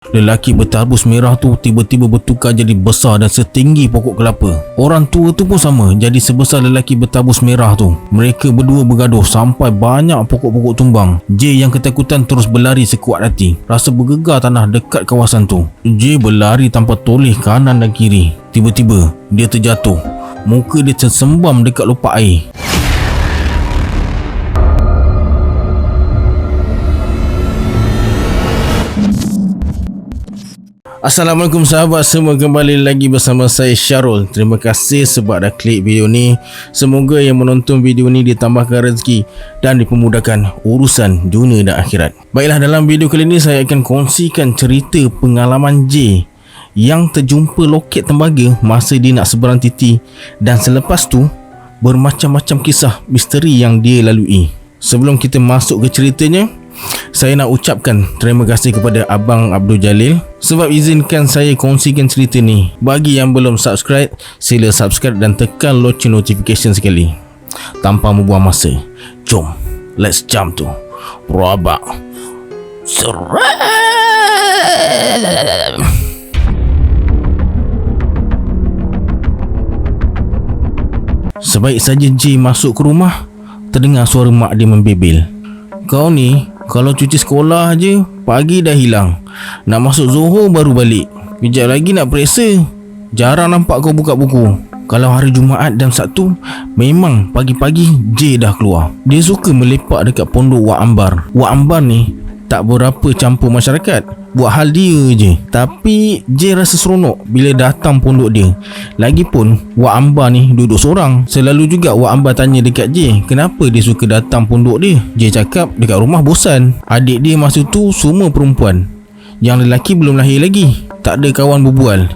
Lelaki bertarbus merah tu tiba-tiba bertukar jadi besar dan setinggi pokok kelapa. Orang tua tu pun sama, jadi sebesar lelaki bertarbus merah tu. Mereka berdua bergaduh sampai banyak pokok-pokok tumbang. J yang ketakutan terus berlari sekuat hati. Rasa bergegar tanah dekat kawasan tu. J berlari tanpa toleh kanan dan kiri. Tiba-tiba dia terjatuh. Muka dia tersembam dekat lopak air. Assalamualaikum sahabat semua, kembali lagi bersama saya Syarul. Terima kasih sebab dah klik video ni. Semoga yang menonton video ni ditambahkan rezeki dan dipermudahkan urusan dunia dan akhirat. Baiklah, dalam video kali ni saya akan kongsikan cerita pengalaman J yang terjumpa loket tembaga masa dia nak seberang titi, dan selepas tu bermacam-macam kisah misteri yang dia lalui. Sebelum kita masuk ke ceritanya, saya nak ucapkan terima kasih kepada Abang Abdul Jalil sebab izinkan saya kongsikan cerita ni. Bagi yang belum subscribe, sila subscribe dan tekan lonceng notification sekali. Tanpa membuang masa, jom let's jump to Rabak Seram. Sebaik saja J masuk ke rumah, terdengar suara mak dia membebel. Kau ni kalau cuti sekolah je pagi dah hilang, nak masuk Zohor baru balik. Kejap lagi nak periksa, jarang nampak kau buka buku. Kalau hari Jumaat dan Sabtu, memang pagi-pagi J dah keluar. Dia suka melepak dekat pondok Wak Ambar. Wak Ambar ni tak berapa campur masyarakat, buat hal dia je. Tapi J rasa seronok bila datang pondok dia. Lagipun Wak Ambar ni duduk seorang. Selalu juga Wak Ambar tanya dekat J kenapa dia suka datang pondok dia. J cakap dekat rumah bosan. Adik dia masa tu semua perempuan, yang lelaki belum lahir lagi, tak ada kawan berbual.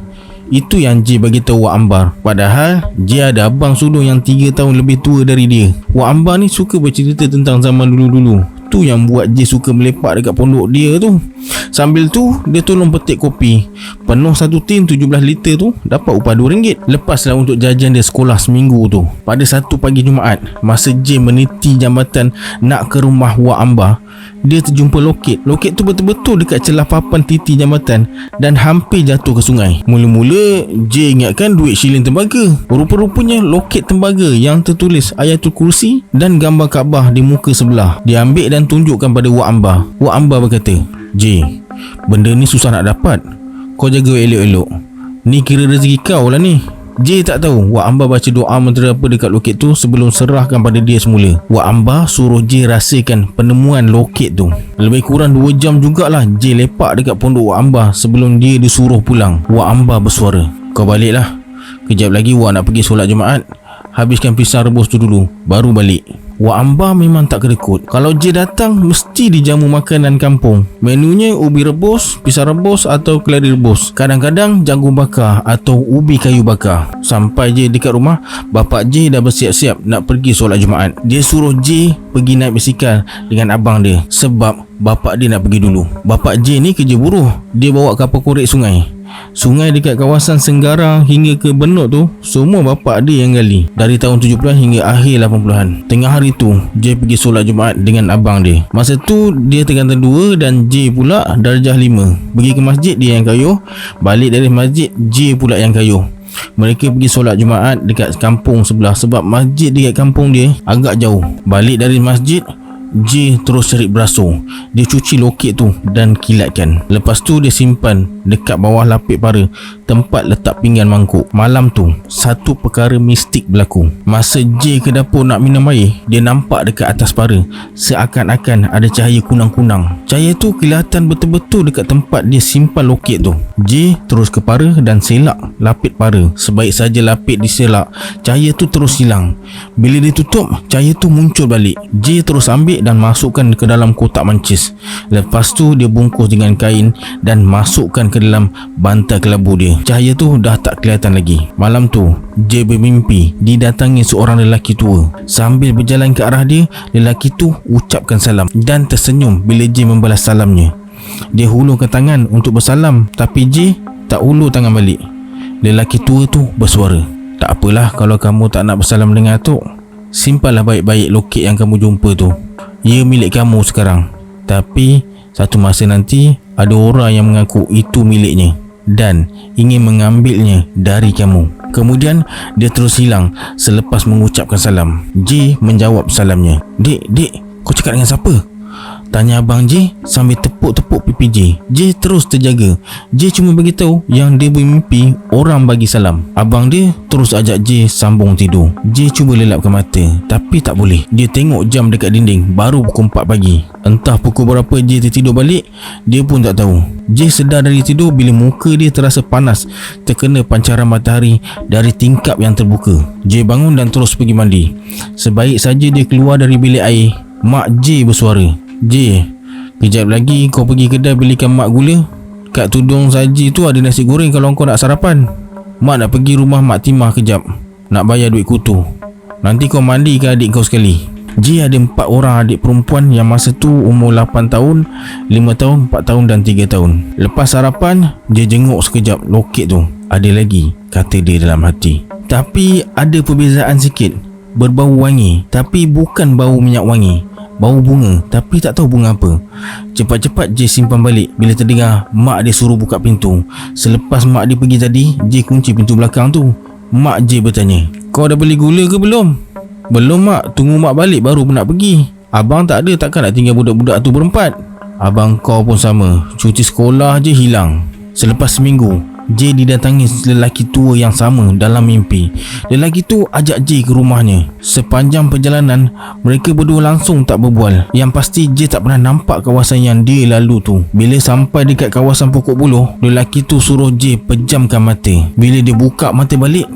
Itu yang J bagi tahu Wak Ambar. Padahal J ada abang sulung yang 3 tahun lebih tua dari dia. Wak Ambar ni suka bercerita tentang zaman dulu-dulu. Tu yang buat J suka melepak dekat pondok dia tu. Sambil tu dia tolong petik kopi. Penuh satu tin 17 liter tu dapat upah RM2. Lepaslah untuk jajan dia sekolah seminggu tu. Pada satu pagi Jumaat, masa J meniti jambatan nak ke rumah Wak Ambar, dia terjumpa loket. Loket tu betul-betul dekat celah papan titi jambatan dan hampir jatuh ke sungai. Mula-mula J ingatkan duit shilling tembaga. Rupa-rupanya loket tembaga yang tertulis Ayatul Kursi dan gambar Kaabah di muka sebelah. Dia ambil dan tunjukkan pada Wak Ambar. Wak Ambar berkata, J, benda ni susah nak dapat. Kau jaga elok-elok. Ni kira rezeki kau lah ni. J tak tahu Wak Ambar baca doa mentera apa dekat loket tu sebelum serahkan pada dia semula. Wak Ambar suruh J rasakan penemuan loket tu. Lebih kurang 2 jam jugalah J lepak dekat pondok Wak Ambar sebelum dia disuruh pulang. Wak Ambar bersuara, kau baliklah. Kejap lagi Wak nak pergi solat Jumaat. Habiskan pisang rebus tu dulu, baru balik. Wak Ambar memang tak kedekut. Kalau J datang, mesti dijamu makanan kampung. Menunya ubi rebus, pisang rebus atau keladi rebus. Kadang-kadang jagung bakar atau ubi kayu bakar. Sampai J dekat rumah, bapak J dah bersiap-siap nak pergi solat Jumaat. Dia suruh J pergi naik basikal dengan abang dia sebab bapak dia nak pergi dulu. Bapak J ni kerja buruh. Dia bawa kapal korek sungai. Sungai dekat kawasan Senggarang hingga ke Benut tu semua bapak dia yang gali dari tahun 70-an hingga akhir 80-an. Tengah hari tu J pergi solat Jumaat dengan abang dia. Masa tu dia tingkatan 2 dan J pula darjah 5. Pergi ke masjid dia yang kayuh, balik dari masjid J pula yang kayuh. Mereka pergi solat Jumaat dekat kampung sebelah sebab masjid dekat kampung dia agak jauh. Balik dari masjid, J terus cari beraso. Dia cuci loket tu dan kilatkan. Lepas tu dia simpan dekat bawah lapik para, tempat letak pinggan mangkuk. Malam tu satu perkara mistik berlaku. Masa J ke dapur nak minum air, dia nampak dekat atas para seakan-akan ada cahaya kunang-kunang. Cahaya tu kelihatan betul-betul dekat tempat dia simpan loket tu. J terus ke para dan selak lapik para. Sebaik saja lapik diselak, cahaya tu terus hilang. Bila dia tutup, cahaya tu muncul balik. J terus ambil dan masukkan ke dalam kotak mancis. Lepas tu dia bungkus dengan kain dan masukkan ke dalam bantal kelabu dia. Cahaya tu dah tak kelihatan lagi. Malam tu J bermimpi didatangi seorang lelaki tua. Sambil berjalan ke arah dia, lelaki tu ucapkan salam dan tersenyum bila J membalas salamnya. Dia hulurkan tangan untuk bersalam, tapi J tak hulur tangan balik. Lelaki tua tu bersuara, tak apalah kalau kamu tak nak bersalam dengan atuk. Simpanlah baik-baik loket yang kamu jumpa tu. Ia milik kamu sekarang. Tapi satu masa nanti ada orang yang mengaku itu miliknya dan ingin mengambilnya dari kamu. Kemudian dia terus hilang selepas mengucapkan salam. J menjawab salamnya. Dek, kau cakap dengan siapa? Tanya Abang J sambil tepuk-tepuk pipi J. J terus terjaga. J cuma beritahu yang dia bermimpi orang bagi salam. Abang dia terus ajak J sambung tidur. J cuba lelapkan mata tapi tak boleh. Dia tengok jam dekat dinding, baru pukul 4 pagi. Entah pukul berapa J tertidur balik, dia pun tak tahu. J sedar dari tidur bila muka dia terasa panas terkena pancaran matahari dari tingkap yang terbuka. J bangun dan terus pergi mandi. Sebaik saja dia keluar dari bilik air, Mak J bersuara. J, kejap lagi kau pergi kedai belikan mak gula. Kat tudung saji tu ada nasi goreng kalau kau nak sarapan. Mak nak pergi rumah Mak Timah kejap, nak bayar duit kutu. Nanti kau mandikan adik kau sekali. J ada 4 orang adik perempuan yang masa tu umur 8 tahun, 5 tahun, 4 tahun dan 3 tahun. Lepas sarapan, J jenguk sekejap loket tu. Ada lagi, kata dia dalam hati. Tapi ada perbezaan sikit. Berbau wangi, tapi bukan bau minyak wangi. Bau bunga, tapi tak tahu bunga apa. Cepat-cepat J simpan balik bila terdengar mak dia suruh buka pintu. Selepas mak dia pergi tadi, J kunci pintu belakang tu. Mak J bertanya, kau dah beli gula ke belum? Belum mak, tunggu mak balik baru nak pergi. Abang tak ada, takkan nak tinggal budak-budak tu berempat. Abang kau pun sama, cuti sekolah je hilang. Selepas seminggu, J didatangi lelaki tua yang sama dalam mimpi. Lelaki tu ajak J ke rumahnya. Sepanjang perjalanan, mereka berdua langsung tak berbual. Yang pasti J tak pernah nampak kawasan yang dia lalu tu. Bila sampai dekat kawasan pokok buluh, lelaki tu suruh J pejamkan mata. Bila dia buka mata balik,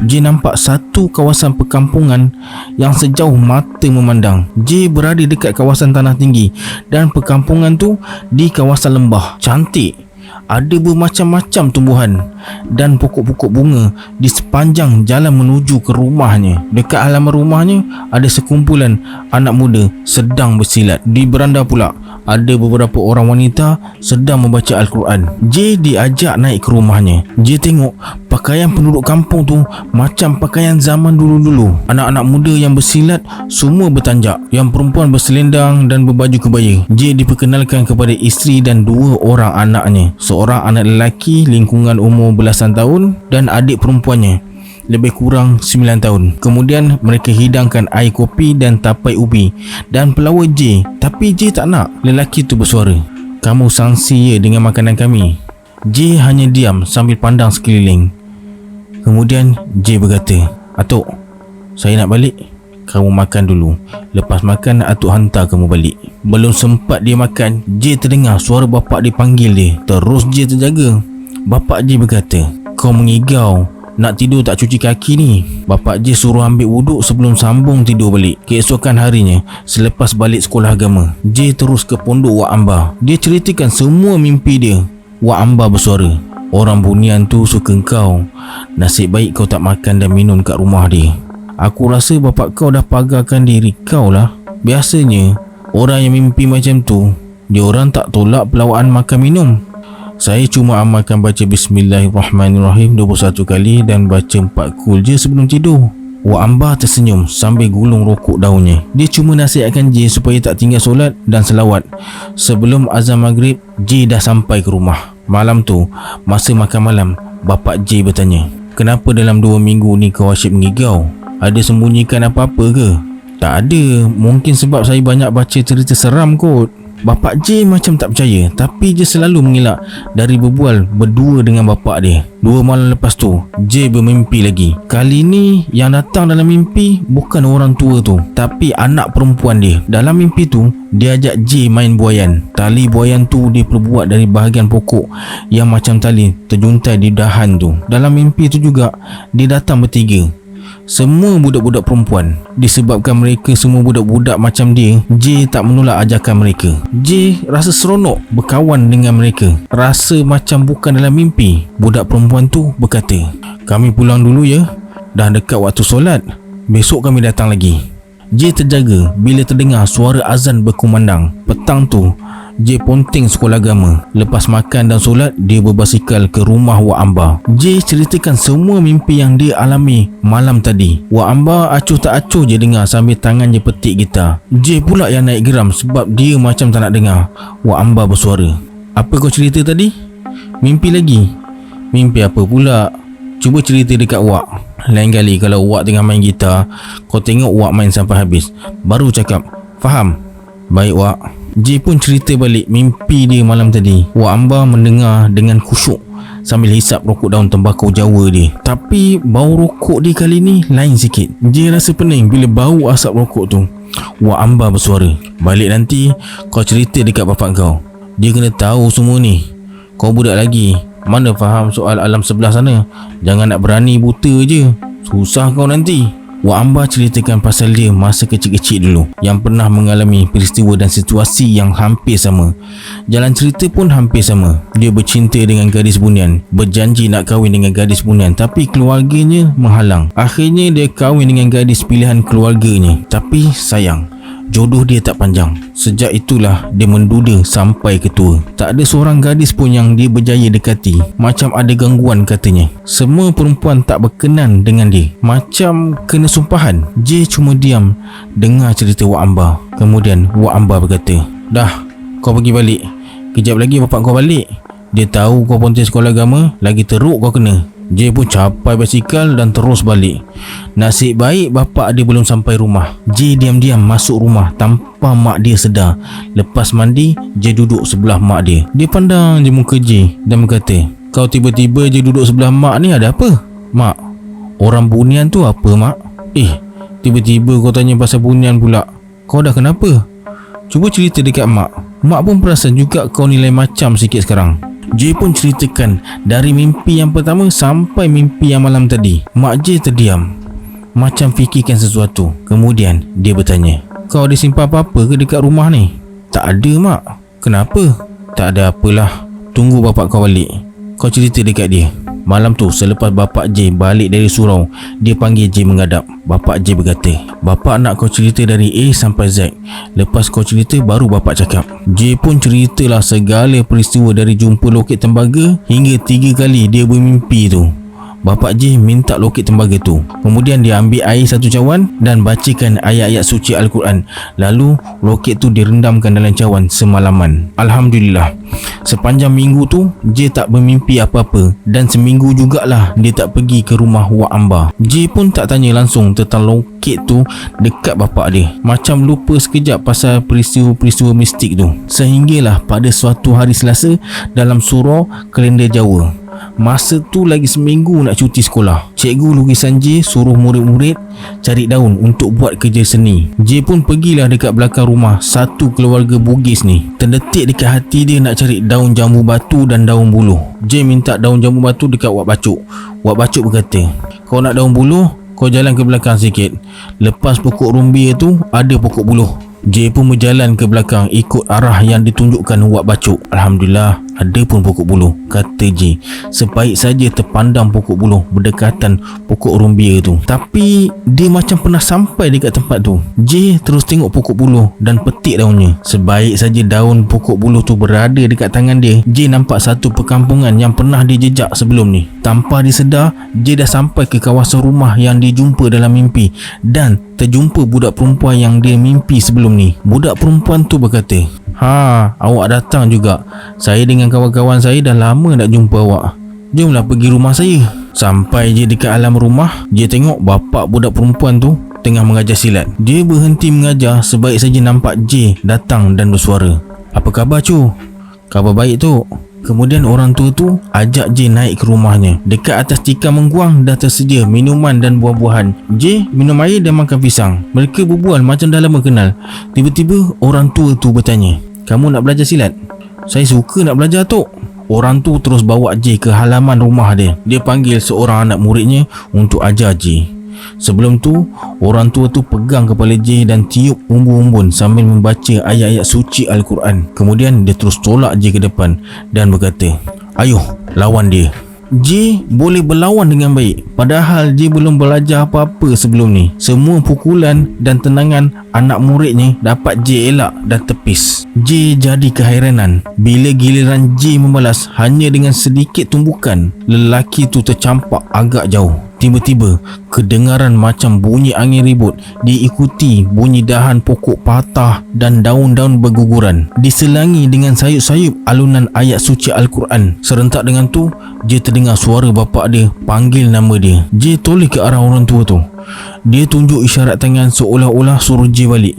J nampak satu kawasan perkampungan yang sejauh mata memandang. J berada dekat kawasan tanah tinggi dan perkampungan tu di kawasan lembah. Cantik. Ada bermacam-macam tumbuhan dan pokok-pokok bunga di sepanjang jalan menuju ke rumahnya. Dekat halaman rumahnya ada sekumpulan anak muda sedang bersilat. Di beranda pula ada beberapa orang wanita sedang membaca Al-Quran. J diajak naik ke rumahnya. J tengok pakaian penduduk kampung tu macam pakaian zaman dulu-dulu. Anak-anak muda yang bersilat semua bertanjak, yang perempuan berselendang dan berbaju kebaya. J diperkenalkan kepada isteri dan 2 orang anaknya. Seorang anak lelaki lingkungan umur belasan tahun dan adik perempuannya lebih kurang 9 tahun. Kemudian mereka hidangkan air kopi dan tapai ubi dan pelawar J. Tapi J tak nak. Lelaki tu bersuara, kamu sangsi ya dengan makanan kami. J hanya diam sambil pandang sekeliling. Kemudian J berkata, Atuk, saya nak balik. Kamu makan dulu. Lepas makan Atuk hantar kamu balik. Belum sempat dia makan, J terdengar suara bapak dia panggil dia. Terus J terjaga. Bapak J berkata, kau mengigau, nak tidur tak cuci kaki ni. Bapak J suruh ambil wuduk sebelum sambung tidur balik. Keesokan harinya, selepas balik sekolah agama, J terus ke pondok Wak Amba. Dia ceritakan semua mimpi dia. Wak Amba bersuara, orang bunian tu suka kau. Nasib baik kau tak makan dan minum kat rumah dia. Aku rasa bapak kau dah pagarkan diri kau lah. Biasanya orang yang mimpi macam tu, dia orang tak tolak pelawaan makan minum. Saya cuma amalkan baca Bismillahirrahmanirrahim 21 kali dan baca 4 kul je sebelum tidur. Wak Amba tersenyum sambil gulung rokok daunnya. Dia cuma nasihatkan J supaya tak tinggal solat dan selawat. Sebelum azan maghrib, J dah sampai ke rumah. Malam tu, masa makan malam, bapak J bertanya, kenapa dalam 2 minggu ni kau asyik mengigau? Ada sembunyikan apa-apa ke? Tak ada, mungkin sebab saya banyak baca cerita seram kot. Bapak J macam tak percaya, tapi dia selalu mengelak dari berbual berdua dengan bapak dia. 2 malam lepas tu, J bermimpi lagi. Kali ni yang datang dalam mimpi bukan orang tua tu, tapi anak perempuan dia. Dalam mimpi tu, dia ajak J main buaian. Tali buaian tu dia perbuat dari bahagian pokok yang macam tali terjuntai di dahan tu. Dalam mimpi tu juga, dia datang bertiga. Semua budak-budak perempuan. Disebabkan mereka semua budak-budak macam dia, J tak menolak ajakan mereka. J rasa seronok berkawan dengan mereka. Rasa macam bukan dalam mimpi. Budak perempuan tu berkata, kami pulang dulu ya, dah dekat waktu solat. Besok kami datang lagi. J terjaga bila terdengar suara azan berkumandang. Petang tu, J ponteng sekolah agama. Lepas makan dan solat, dia berbasikal ke rumah Wak Amba. J ceritakan semua mimpi yang dia alami malam tadi. Wak Amba acuh tak acuh je dengar sambil tangannya petik gitar. J pula yang naik geram sebab dia macam tak nak dengar. Wak Amba bersuara, Apa kau cerita tadi? Mimpi lagi? Mimpi apa pula? Cuba cerita dekat Wak. Lain kali kalau Wak tengah main gitar, kau tengok Wak main sampai habis, baru cakap, faham? Baik Wak. J pun cerita balik mimpi dia malam tadi. Wak Amba mendengar dengan khusyuk sambil hisap rokok daun tembakau Jawa dia. Tapi bau rokok dia kali ni lain sikit. J rasa pening bila bau asap rokok tu. Wak Amba bersuara, balik nanti kau cerita dekat bapak kau. Dia kena tahu semua ni. Kau budak lagi, mana faham soal alam sebelah sana. Jangan nak berani buta je, susah kau nanti. Wak Amba ceritakan pasal dia masa kecil-kecil dulu, yang pernah mengalami peristiwa dan situasi yang hampir sama. Jalan cerita pun hampir sama. Dia bercinta dengan gadis bunian, berjanji nak kahwin dengan gadis bunian, tapi keluarganya menghalang. Akhirnya dia kahwin dengan gadis pilihan keluarganya. Tapi sayang, jodoh dia tak panjang. Sejak itulah dia menduda sampai ke tua. Tak ada seorang gadis pun yang dia berjaya dekati. Macam ada gangguan katanya. Semua perempuan tak berkenan dengan dia, macam kena sumpahan. J cuma diam dengar cerita Wak Amba. Kemudian Wak Amba berkata, dah, kau pergi balik. Kejap lagi bapak kau balik. Dia tahu kau ponti sekolah agama, lagi teruk kau kena. J pun capai basikal dan terus balik. Nasib baik bapak dia belum sampai rumah. J diam-diam masuk rumah tanpa mak dia sedar. Lepas mandi, J duduk sebelah mak dia. Dia pandang je muka J dan berkata, kau tiba-tiba je duduk sebelah mak ni, ada apa? Mak, orang bunian tu apa mak? Tiba-tiba kau tanya pasal bunian pula. Kau dah kenapa? Cuba cerita dekat mak. Mak pun perasan juga kau nilai macam sikit sekarang. J pun ceritakan dari mimpi yang pertama sampai mimpi yang malam tadi. Mak J terdiam, macam fikirkan sesuatu. Kemudian dia bertanya, kau ada simpan apa-apa ke dekat rumah ni? Tak ada mak. Kenapa? Tak ada apalah, tunggu bapak kau balik. Kau cerita dekat dia. Malam tu selepas bapak J balik dari surau, dia panggil J menghadap. Bapak J berkata, bapak nak kau cerita dari A sampai Z. Lepas kau cerita baru bapak cakap. J pun ceritalah segala peristiwa dari jumpa loket tembaga hingga 3 kali dia bermimpi tu. Bapak J minta loket tembaga tu. Kemudian dia ambil air 1 cawan dan bacakan ayat-ayat suci Al-Quran. Lalu loket tu direndamkan dalam cawan semalaman. Alhamdulillah, sepanjang minggu tu J tak bermimpi apa-apa. Dan seminggu jugalah dia tak pergi ke rumah Wak Amba. J pun tak tanya langsung tentang loket tu dekat bapak dia. Macam lupa sekejap pasal peristiwa-peristiwa mistik tu. Sehinggalah pada suatu hari Selasa dalam surau kalender Jawa, masa tu lagi seminggu nak cuti sekolah, cikgu lukisan J suruh murid-murid cari daun untuk buat kerja seni. J pun pergilah dekat belakang rumah satu keluarga Bugis ni. Terdetik dekat hati dia nak cari daun jambu batu dan daun buluh. J minta daun jambu batu dekat Wak Bacuk. Wak Bacuk berkata, kau nak daun buluh, kau jalan ke belakang sikit. Lepas pokok rumbia tu ada pokok buluh. J pun berjalan ke belakang ikut arah yang ditunjukkan Wak Bacuk. Alhamdulillah, ada pun pokok buluh, kata J. Sebaik saja terpandang pokok buluh berdekatan pokok rumbia tu. Tapi dia macam pernah sampai dekat tempat tu. J terus tengok pokok buluh dan petik daunnya. Sebaik saja daun pokok buluh tu berada dekat tangan dia, J nampak satu perkampungan yang pernah dia jejak sebelum ni. Tanpa disedar, J dah sampai ke kawasan rumah yang dia jumpa dalam mimpi dan terjumpa budak perempuan yang dia mimpi sebelum ni. Budak perempuan tu berkata, awak datang juga. Saya dengan kawan-kawan saya dah lama nak jumpa awak. Jomlah pergi rumah saya. Sampai je dekat alam rumah, dia tengok bapak budak perempuan tu tengah mengajar silat. Dia berhenti mengajar sebaik saja nampak J datang dan bersuara, apa khabar cu? Khabar baik tu. Kemudian orang tua tu ajak J naik ke rumahnya. Dekat atas tikar mengguang dah tersedia minuman dan buah-buahan. J minum air dan makan pisang. Mereka berbual macam dah lama kenal. Tiba-tiba orang tua tu bertanya, kamu nak belajar silat? Saya suka nak belajar tu. Orang tu terus bawa J ke halaman rumah dia. Dia panggil seorang anak muridnya untuk ajar J. Sebelum tu, orang tua tu pegang kepala J dan tiup umbun-umbun sambil membaca ayat-ayat suci Al-Quran. Kemudian dia terus tolak J ke depan dan berkata, ayuh, lawan dia. J boleh berlawan dengan baik, padahal J belum belajar apa-apa sebelum ni. Semua pukulan dan tenangan anak muridnya dapat J elak dan tepis. J jadi keheranan bila giliran J membalas hanya dengan sedikit tumbukan. Lelaki tu tercampak agak jauh. Tiba-tiba kedengaran macam bunyi angin ribut, diikuti bunyi dahan pokok patah dan daun-daun berguguran, diselangi dengan sayup-sayup alunan ayat suci Al-Quran. Serentak dengan tu, Jay terdengar suara bapak dia panggil nama dia. Jay toleh ke arah orang tua tu. Dia tunjuk isyarat tangan seolah-olah suruh Jay balik.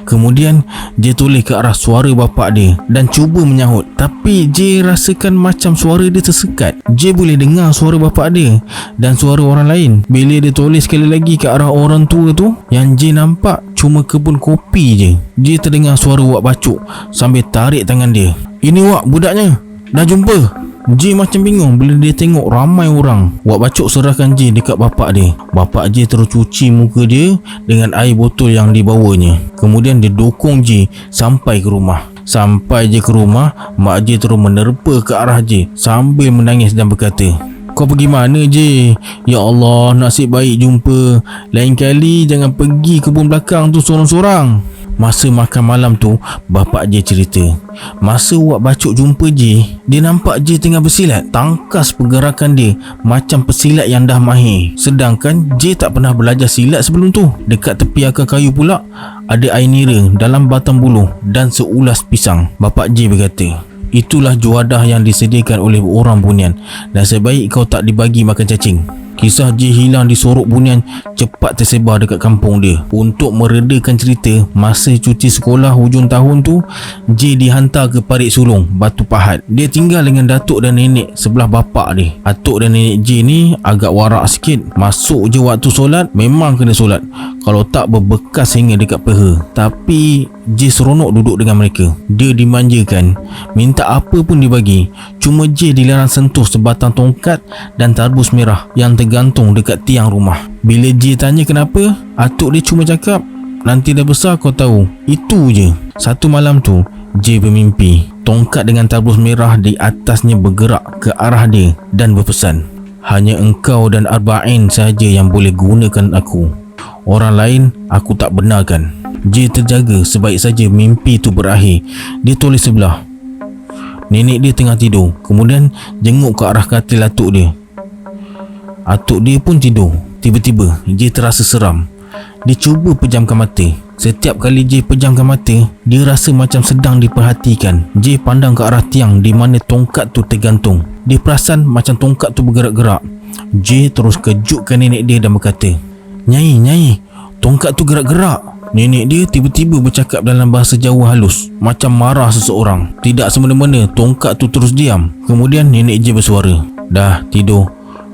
Kemudian Jay toleh ke arah suara bapak dia dan cuba menyahut, tapi Jay rasakan macam suara dia tersekat. Jay boleh dengar suara bapak dia dan suara orang lain. Bila dia toleh sekali lagi ke arah orang tua tu, yang Jay nampak cuma kebun kopi je. Jay terdengar suara Wak Bacuk sambil tarik tangan dia. "Ini Wak, budaknya. Dah jumpa." Jay macam bingung bila dia tengok ramai orang. Wak Bacuk serahkan Jay dekat bapak dia. Bapak Jay terus cuci muka dia dengan air botol yang dibawanya. Kemudian dia dokong Jay sampai ke rumah. Sampai je ke rumah, mak Jay terus menerpa ke arah Jay sambil menangis dan berkata, "Kau pergi mana, Jay? Ya Allah, nasib baik jumpa. Lain kali jangan pergi kebun belakang tu sorang-sorang." Masa makan malam tu, bapak Jay cerita, masa Wak Bacuk jumpa Jay, dia nampak Jay tengah bersilat. Tangkas pergerakan dia macam pesilat yang dah mahir. Sedangkan Jay tak pernah belajar silat sebelum tu. Dekat tepi akar kayu pula ada air nira dalam batang buluh dan seulas pisang. Bapak Jay berkata, "Itulah juadah yang disediakan oleh orang bunian, dan sebaik kau tak dibagi makan cacing." Kisah Jay hilang di Sorok Bunian cepat tersebar dekat kampung dia. Untuk meredakan cerita, masa cuti sekolah hujung tahun tu, Jay dihantar ke Parit Sulong, Batu Pahat. Dia tinggal dengan datuk dan nenek sebelah bapak dia. Atuk dan nenek Jay ni agak warak sikit. Masuk je waktu solat, memang kena solat. Kalau tak, berbekas hingga dekat peha. Tapi Jay seronok duduk dengan mereka. Dia dimanjakan, minta apa pun dibagi. Cuma Jay dilarang sentuh sebatang tongkat dan tarbus merah yang tergantung dekat tiang rumah. Bila Jay tanya kenapa, atuk dia cuma cakap, "Nanti dah besar kau tahu." Itu je. Satu malam tu, Jay bermimpi tongkat dengan tarbus merah di atasnya bergerak ke arah dia dan berpesan, "Hanya engkau dan Arba'in sahaja yang boleh gunakan aku. Orang lain aku tak benarkan." Jay terjaga sebaik saja mimpi tu berakhir. Dia tulis sebelah. Nenek dia tengah tidur. Kemudian jenguk ke arah katil atuk dia. Atuk dia pun tidur. Tiba-tiba Jay terasa seram. Dia cuba pejamkan mata. Setiap kali Jay pejamkan mata, dia rasa macam sedang diperhatikan. Jay pandang ke arah tiang di mana tongkat tu tergantung. Dia perasan macam tongkat tu bergerak-gerak. Jay terus kejutkan nenek dia dan berkata, Nyai, tongkat tu gerak-gerak." Nenek dia tiba-tiba bercakap dalam bahasa Jawa halus, macam marah seseorang. Tidak semena-mena tongkat tu terus diam. Kemudian nenek Jay bersuara, "Dah tidur,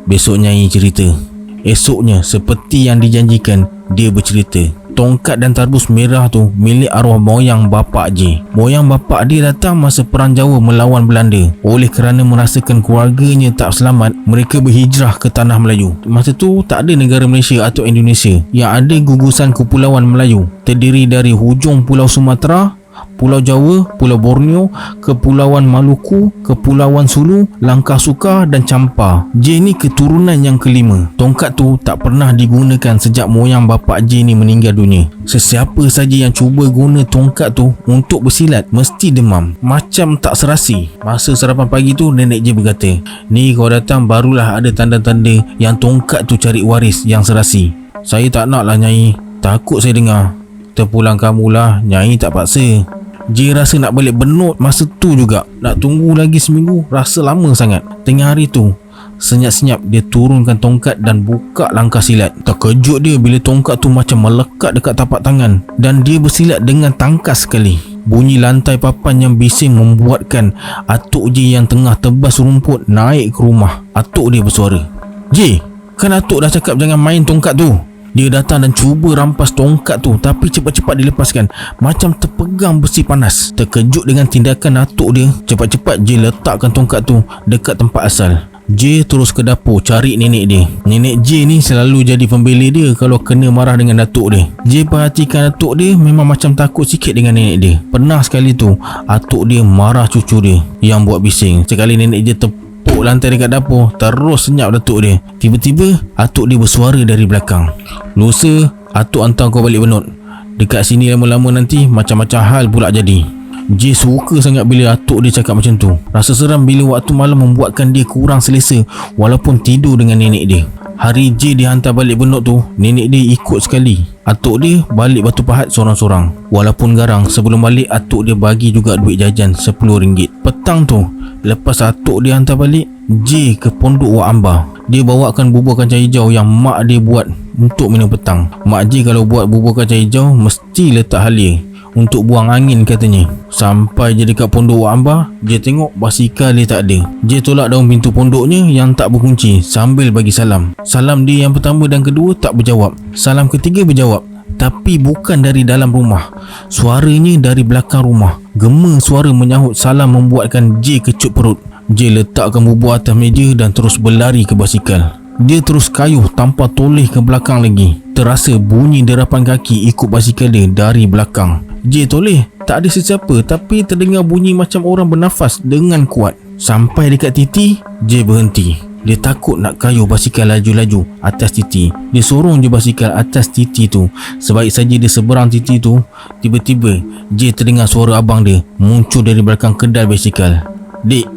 besok Nyai cerita." Esoknya, seperti yang dijanjikan, dia bercerita. Tongkat dan tarbus merah tu milik arwah moyang bapak Jay. Moyang bapak dia datang masa Perang Jawa melawan Belanda. Oleh kerana merasakan keluarganya tak selamat, mereka berhijrah ke Tanah Melayu. Masa tu tak ada negara Malaysia atau Indonesia. Yang ada gugusan Kepulauan Melayu, terdiri dari hujung Pulau Sumatera, Pulau Jawa, Pulau Borneo, Kepulauan Maluku, Kepulauan Sulu, Langkah Sukar dan Champa. Jay ni keturunan yang kelima. Tongkat tu tak pernah digunakan sejak moyang bapak Jay ni meninggal dunia. Sesiapa saja yang cuba guna tongkat tu untuk bersilat mesti demam, macam tak serasi. Masa sarapan pagi tu, nenek Jay berkata, "Ni kau datang barulah ada tanda-tanda yang tongkat tu cari waris yang serasi." "Saya tak nak lah Nyai, takut saya dengar." "Terpulang kamulah, Nyai tak paksa." Jay rasa nak balik Benut masa tu juga. Nak tunggu lagi seminggu rasa lama sangat. Tengah hari tu, senyap-senyap dia turunkan tongkat dan buka langkah silat. Terkejut dia bila tongkat tu macam melekat dekat tapak tangan dan dia bersilat dengan tangkas sekali. Bunyi lantai papan yang bising membuatkan atuk Jay yang tengah tebas rumput naik ke rumah. Atuk dia bersuara, "Jay, kan atuk dah cakap jangan main tongkat tu." Dia datang dan cuba rampas tongkat tu, tapi cepat-cepat dilepaskan macam terpegang besi panas. Terkejut dengan tindakan atuk dia, cepat-cepat Jay letakkan tongkat tu dekat tempat asal. Jay terus ke dapur cari nenek dia. Nenek Jay ni selalu jadi pembela dia kalau kena marah dengan datuk dia. Jay perhatikan atuk dia memang macam takut sikit dengan nenek dia. Pernah sekali tu, atuk dia marah cucu dia yang buat bising. Sekali nenek Jay tepuk lantai dekat dapur, terus senyap datuk dia. Tiba-tiba atuk dia bersuara dari belakang, "Lusa atuk hantar kau balik Benut. Dekat sini lama-lama nanti macam-macam hal pula jadi." J suka sangat bila atuk dia cakap macam tu. Rasa seram bila waktu malam membuatkan dia kurang selesa walaupun tidur dengan nenek dia. Hari J dihantar balik Benut tu, nenek dia ikut sekali. Atuk dia balik Batu Pahat sorang-sorang. Walaupun garang, sebelum balik atuk dia bagi juga duit jajan RM10. Petang tu, lepas atuk dia hantar balik, J ke pondok Wak Amba. Dia bawakan bubur kacang hijau yang mak dia buat untuk minum petang. Mak J kalau buat bubur kacang hijau mesti letak halia untuk buang angin katanya. Sampai je dekat pondok Wak Amba, J tengok basikal dia tak ada. J tolak daun pintu pondoknya yang tak berkunci sambil bagi salam. Salam dia yang pertama dan kedua tak berjawab. Salam ketiga berjawab, tapi bukan dari dalam rumah. Suaranya dari belakang rumah. Gema suara menyahut salam membuatkan J kecut perut. J letakkan bubur atas meja dan terus berlari ke basikal. Dia terus kayuh tanpa toleh ke belakang lagi. Terasa bunyi derapan kaki ikut basikal dia dari belakang. J toleh, tak ada sesiapa, tapi terdengar bunyi macam orang bernafas dengan kuat. Sampai dekat titi, J berhenti. Dia takut nak kayuh basikal laju-laju atas titi. Dia sorong je basikal atas titi tu. Sebaik saja dia seberang titi tu, tiba-tiba J terdengar suara abang dia muncul dari belakang kedai basikal. "Dik,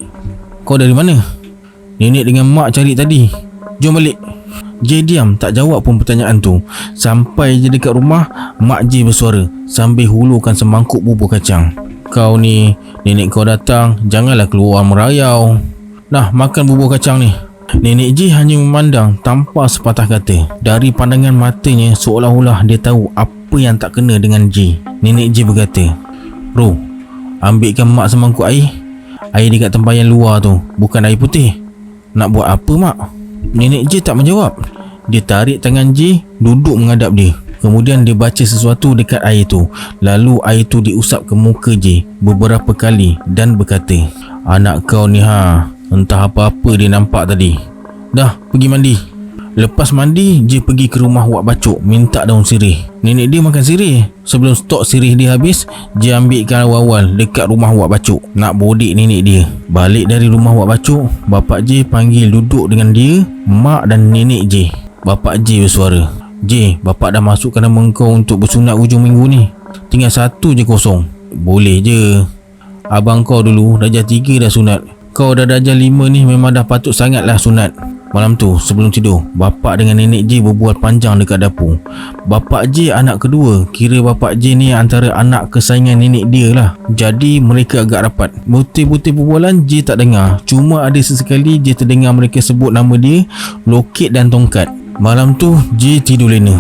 kau dari mana? Nenek dengan mak cari tadi. Jom balik." J diam tak jawab pun pertanyaan tu. Sampai je dekat rumah, mak J bersuara sambil hulurkan semangkuk bubur kacang. "Kau ni, nenek kau datang, janganlah keluar merayau. Nah, makan bubur kacang ni." Nenek J hanya memandang tanpa sepatah kata. Dari pandangan matanya seolah-olah dia tahu apa yang tak kena dengan J. Nenek J berkata, "Ro, ambilkan mak semangkuk air. Air dekat tempayan luar tu, bukan air putih." "Nak buat apa mak?" Nenek J tak menjawab. Dia tarik tangan J, duduk menghadap dia. Kemudian dia baca sesuatu dekat air tu. Lalu air tu diusap ke muka J beberapa kali dan berkata, "Anak kau ni entah apa-apa dia nampak tadi. Dah, pergi mandi." Lepas mandi, J pergi ke rumah Wak Bacuk minta daun sirih. Nenek dia makan sirih. Sebelum stok sirih dia habis, J ambilkan awal-awal dekat rumah Wak Bacuk nak bodik nenek dia. Balik dari rumah Wak Bacuk, bapak J panggil duduk dengan dia, mak dan nenek J. Bapak J bersuara, "J, bapak dah masukkan nama kau untuk bersunat hujung minggu ni. Tinggal satu je kosong." "Boleh je. Abang kau dulu darjah 3 dah sunat. Kau dah darjah 5 ni memang dah patut sangatlah sunat." Malam tu sebelum tidur, bapak dengan nenek J berbual panjang dekat dapur. Bapak J anak kedua. Kira bapak J ni antara anak kesayangan nenek dia lah. Jadi mereka agak rapat. Butir-butir perbualan J tak dengar. Cuma ada sesekali J terdengar mereka sebut nama dia, loket dan tongkat. Malam tu J tidur lena.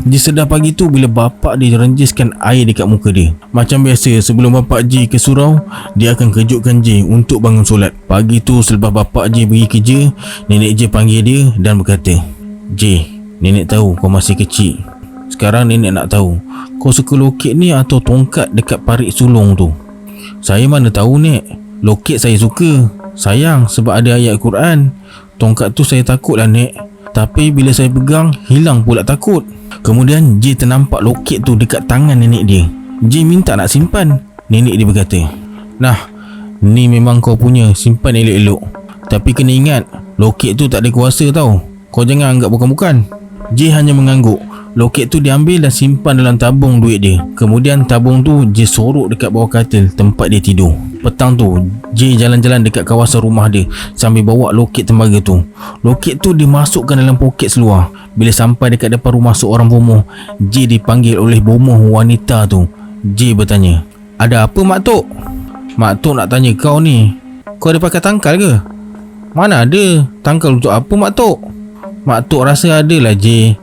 Dia sedar pagi tu bila bapak dia renjiskan air dekat muka dia. Macam biasa, sebelum bapak J ke surau, dia akan kejutkan J untuk bangun solat. Pagi tu selepas bapak J pergi kerja, nenek J panggil dia dan berkata, "J, nenek tahu kau masih kecil. Sekarang nenek nak tahu, kau suka loket ni atau tongkat dekat parit sulung tu?" "Saya mana tahu nek. Loket saya suka. Sayang sebab ada ayat Quran. Tongkat tu saya takut lah nek. Tapi bila saya pegang, hilang pula takut." Kemudian J ternampak loket tu dekat tangan nenek dia. J minta nak simpan. Nenek dia berkata, "Nah, ni memang kau punya, simpan elok-elok. Tapi kena ingat, loket tu tak ada kuasa tau. Kau jangan anggap bukan-bukan." J hanya mengangguk. Loket tu diambil dan simpan dalam tabung duit dia. Kemudian tabung tu J sorok dekat bawah katil tempat dia tidur. Petang tu J jalan-jalan dekat kawasan rumah dia sambil bawa loket tembaga tu. Loket tu dimasukkan dalam poket seluar. Bila sampai dekat depan rumah seorang bomoh, J dipanggil oleh bomoh wanita tu. J bertanya, "Ada apa mak tok?" "Mak tok nak tanya kau ni, kau ada pakai tangkal ke?" "Mana ada, tangkal untuk apa mak tok?" "Mak tok rasa ada lah J.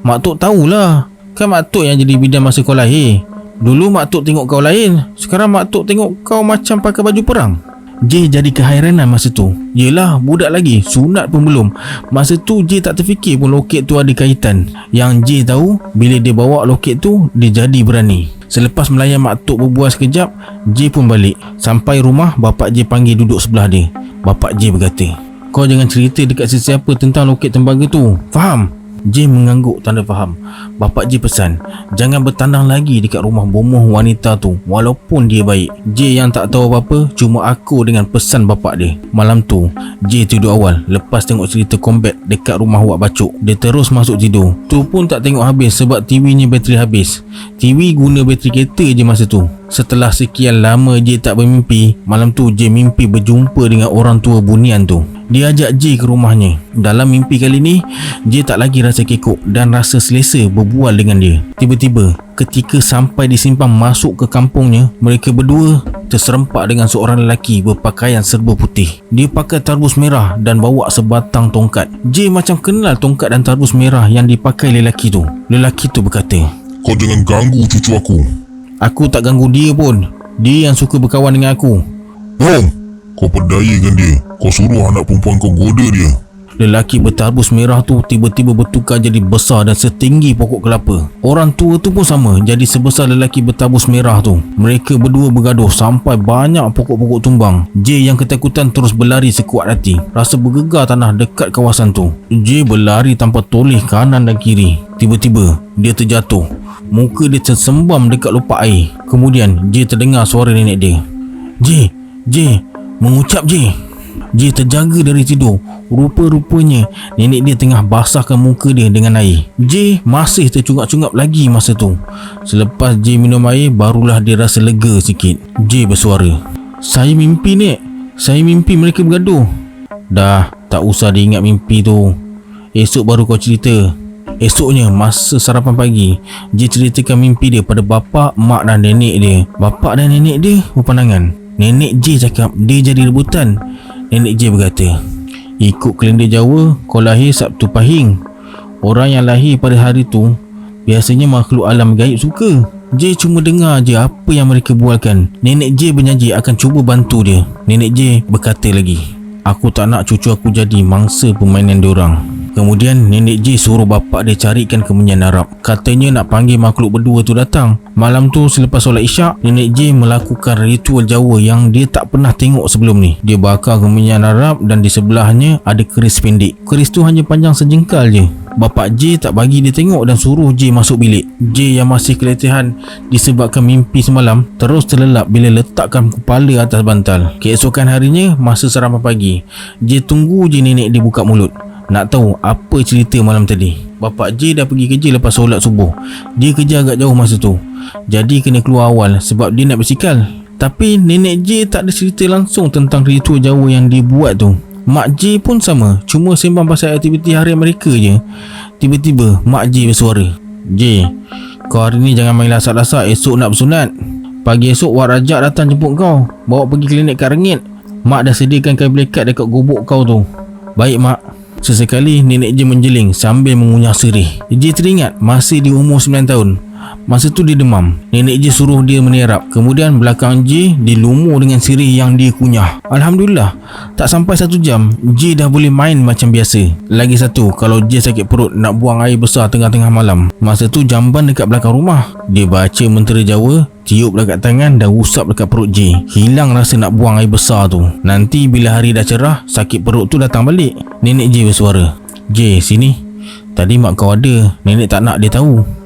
Mak tok tahulah, kan mak tok yang jadi bidan masa kau lahir. Dulu mak tok tengok kau lain, sekarang mak tok tengok kau macam pakai baju perang." J jadi kehairanan masa tu. Yelah, budak lagi, sunat pun belum. Masa tu J tak terfikir pun loket tu ada kaitan. Yang J tahu, bila dia bawa loket tu, dia jadi berani. Selepas melayan mak tok berbual sekejap, J pun balik. Sampai rumah, bapak J panggil duduk sebelah dia. Bapak J berkata, "Kau jangan cerita dekat sesiapa tentang loket tembaga tu, faham?" J mengangguk tanda faham. Bapak J pesan, jangan bertandang lagi dekat rumah bomoh wanita tu walaupun dia baik. J yang tak tahu apa-apa cuma aku dengan pesan bapak dia. Malam tu J tidur awal lepas tengok cerita combat dekat rumah Wak Bacuk. Dia terus masuk tidur. Tu pun tak tengok habis sebab TV-nya bateri habis. TV guna bateri kereta je masa tu. Setelah sekian lama J tak bermimpi, malam tu J mimpi berjumpa dengan orang tua bunian tu. Dia ajak J ke rumahnya. Dalam mimpi kali ni, J tak lagi rasa kekok dan rasa selesa berbual dengan dia. Tiba-tiba, ketika sampai di simpang masuk ke kampungnya, mereka berdua terserempak dengan seorang lelaki berpakaian serba putih. Dia pakai tarbus merah dan bawa sebatang tongkat. J macam kenal tongkat dan tarbus merah yang dipakai lelaki tu. Lelaki tu berkata, "Kau jangan ganggu cucu aku." "Aku tak ganggu dia pun. Dia yang suka berkawan dengan aku." "Wrong! Kau perdayakan dia. Kau suruh anak perempuan kau goda dia." Lelaki bertarbus merah tu tiba-tiba bertukar jadi besar dan setinggi pokok kelapa. Orang tua tu pun sama, jadi sebesar lelaki bertarbus merah tu. Mereka berdua bergaduh sampai banyak pokok-pokok tumbang. J yang ketakutan terus berlari sekuat hati. Rasa bergegar tanah dekat kawasan tu. J berlari tanpa toleh kanan dan kiri. Tiba-tiba dia terjatuh. Muka dia tersembam dekat lopak air. Kemudian J terdengar suara nenek dia. J, mengucap J. J terjaga dari tidur. Rupa-rupanya nenek dia tengah basahkan muka dia dengan air. J masih tercungap-cungap lagi masa tu. Selepas J minum air, barulah dia rasa lega sikit. J bersuara, "Saya mimpi, Nek. Saya mimpi mereka bergaduh." "Dah, tak usah diingat mimpi tu. Esok baru kau cerita." Esoknya masa sarapan pagi, J ceritakan mimpi dia pada bapa, mak dan nenek dia. Bapa dan nenek dia berpandangan. Nenek J cakap dia jadi rebutan. Nenek J berkata, "Ikut kalender Jawa, kau lahir Sabtu Pahing. Orang yang lahir pada hari tu biasanya makhluk alam gaib suka." J cuma dengar je apa yang mereka bualkan. Nenek J berjanji akan cuba bantu dia. Nenek J berkata lagi, "Aku tak nak cucu aku jadi mangsa permainan diorang." Kemudian nenek J suruh bapak dia carikan kemenyan Arab. Katanya nak panggil makhluk berdua tu datang. Malam tu selepas solat isyak, nenek J melakukan ritual Jawa yang dia tak pernah tengok sebelum ni. Dia bakar kemenyan Arab dan di sebelahnya ada keris pendek. Keris tu hanya panjang sejengkal je. Bapak J tak bagi dia tengok dan suruh J masuk bilik. J yang masih keletihan disebabkan mimpi semalam terus terlelap bila letakkan kepala atas bantal. Keesokan harinya masa sarapan pagi, J tunggu je nenek dia buka mulut nak tahu apa cerita malam tadi. Bapak J dah pergi kerja lepas solat subuh. Dia kerja agak jauh masa tu, jadi kena keluar awal sebab dia nak bersikal. Tapi nenek J tak ada cerita langsung tentang ritual Jawa yang dia buat tu. Mak J pun sama, cuma sembang pasal aktiviti harian mereka je. Tiba-tiba Mak J bersuara, "J, kau hari ni jangan main lasak-lasak, esok nak bersunat. Pagi esok Wak Rajak datang jemput kau, bawa pergi klinik Kak Rengit. Mak dah sediakan kain belekat dekat gubuk kau tu." "Baik Mak." Sesekali nenek J menjeling sambil mengunyah sirih. J teringat masih di umur 9 tahun. Masa tu dia demam. Nenek J suruh dia menerap. Kemudian belakang J dilumur dengan sirih yang dia kunyah. Alhamdulillah, tak sampai 1 jam J dah boleh main macam biasa. Lagi satu, kalau J sakit perut nak buang air besar tengah-tengah malam, masa tu jamban dekat belakang rumah. Dia baca mentera Jawa, tiup dekat tangan dan usap dekat perut J. Hilang rasa nak buang air besar tu. Nanti bila hari dah cerah, sakit perut tu datang balik. Nenek J bersuara, "J, sini. Tadi mak kau ada, nenek tak nak dia tahu."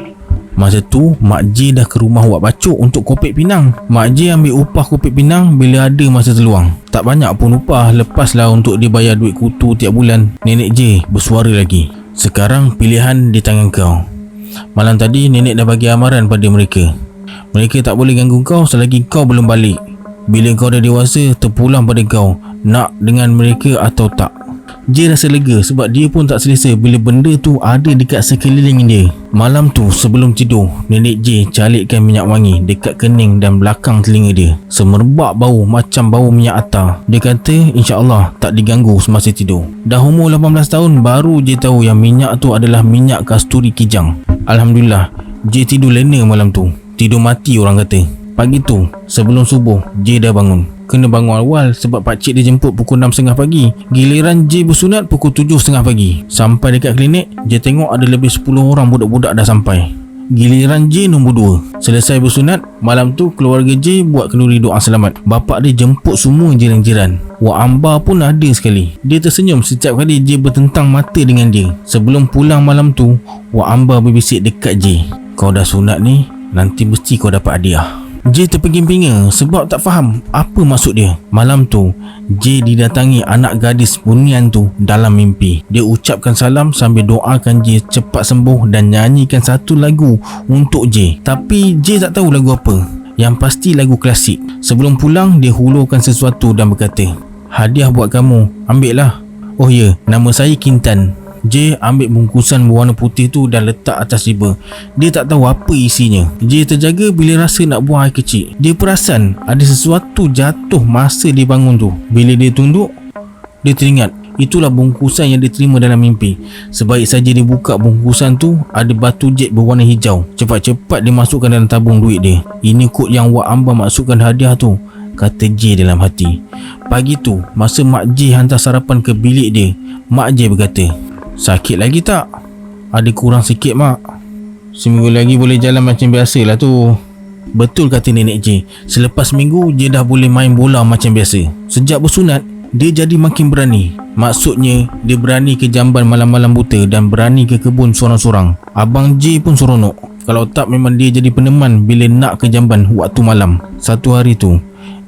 Masa tu Mak J dah ke rumah Wak Bacuk untuk kopek pinang. Mak J ambil upah kopek pinang bila ada masa terluang. Tak banyak pun upah, lepaslah untuk dia bayar duit kutu tiap bulan. Nenek J bersuara lagi, "Sekarang pilihan di tangan kau. Malam tadi nenek dah bagi amaran pada mereka. Mereka tak boleh ganggu kau selagi kau belum balik. Bila kau dah dewasa, terpulang pada kau nak dengan mereka atau tak." J rasa lega sebab dia pun tak selesa bila benda tu ada dekat sekeliling dia. Malam tu sebelum tidur, nenek J calikkan minyak wangi dekat kening dan belakang telinga dia. Semerbak bau macam bau minyak atar. Dia kata insya-Allah tak diganggu semasa tidur. Dah umur 18 tahun baru J tahu yang minyak tu adalah minyak kasturi kijang. Alhamdulillah, J tidur lena malam tu. Tidur mati orang kata. Pagi tu sebelum subuh J dah bangun. Kena bangun awal sebab pakcik dia jemput pukul 6.30 pagi. Giliran J bersunat pukul 7.30 pagi. Sampai dekat klinik, J tengok ada lebih 10 orang budak-budak dah sampai. Giliran J nombor 2. Selesai bersunat, malam tu keluarga J buat kenduri doa selamat. Bapak dia jemput semua jiran-jiran. Wak Amba pun ada sekali. Dia tersenyum setiap kali J bertentang mata dengan dia. Sebelum pulang malam tu, Wak Amba berbisik dekat J, "Kau dah sunat ni, nanti mesti kau dapat hadiah." J terpinga-pinga sebab tak faham apa maksud dia. Malam tu, J didatangi anak gadis bunian tu dalam mimpi. Dia ucapkan salam sambil doakan J cepat sembuh dan nyanyikan satu lagu untuk J. Tapi J tak tahu lagu apa. Yang pasti lagu klasik. Sebelum pulang, dia hulurkan sesuatu dan berkata, "Hadiah buat kamu, ambil lah. Oh ya, nama saya Kintan." J ambil bungkusan berwarna putih tu dan letak atas riba. Dia tak tahu apa isinya. J terjaga bila rasa nak buang air kecil. Dia perasan ada sesuatu jatuh masa dia bangun tu. Bila dia tunduk, dia teringat itulah bungkusan yang dia terima dalam mimpi. Sebaik saja dia buka bungkusan tu, ada batu jet berwarna hijau. Cepat-cepat dia masukkan dalam tabung duit dia. "Ini kod yang Wak Amba masukkan hadiah tu," kata J dalam hati. Pagi tu, masa Mak J hantar sarapan ke bilik dia, Mak J berkata, "Sakit lagi tak?" "Ada kurang sikit, Mak. Seminggu lagi boleh jalan macam biasa lah tu." "Betul," kata Nenek J. "Selepas seminggu, J dah boleh main bola macam biasa." Sejak bersunat, dia jadi makin berani. Maksudnya, dia berani ke jamban malam-malam buta dan berani ke kebun sorang-sorang. Abang J pun seronok. Kalau tak, memang dia jadi peneman bila nak ke jamban waktu malam. Satu hari tu,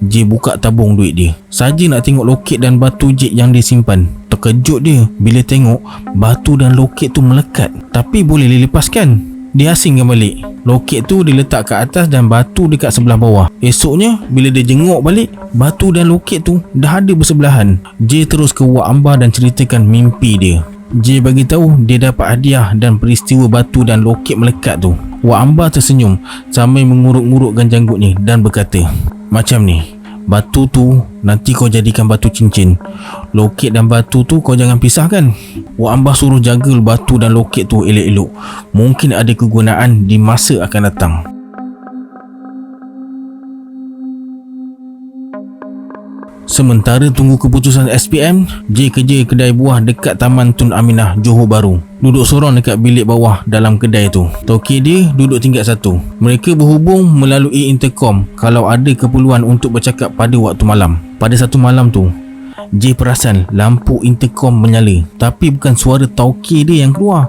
J buka tabung duit dia. Saja nak tengok loket dan batu jet yang dia simpan. Terkejut dia bila tengok batu dan loket tu melekat. Tapi boleh dilepaskan. Dia asingkan balik. Loket tu diletak ke atas dan batu dekat sebelah bawah. Esoknya bila dia jenguk balik, batu dan loket tu dah ada bersebelahan. J terus ke Wak Amba dan ceritakan mimpi dia. J bagi tahu dia dapat hadiah dan peristiwa batu dan loket melekat tu. Wak Amba tersenyum sambil mengurut-ngurutkan janggutnya dan berkata, "Macam ni, batu tu nanti kau jadikan batu cincin. Loket dan batu tu kau jangan pisahkan." Wak Amba suruh jaga batu dan loket tu elok-elok. Mungkin ada kegunaan di masa akan datang. Sementara tunggu keputusan SPM, J kerja kedai buah dekat Taman Tun Aminah, Johor Bahru. Duduk sorang dekat bilik bawah dalam kedai tu. Toki dia duduk tingkat 1. Mereka berhubung melalui intercom kalau ada keperluan untuk bercakap pada waktu malam. Pada satu malam tu, J perasan lampu intercom menyala. Tapi bukan suara Tauki dia yang keluar.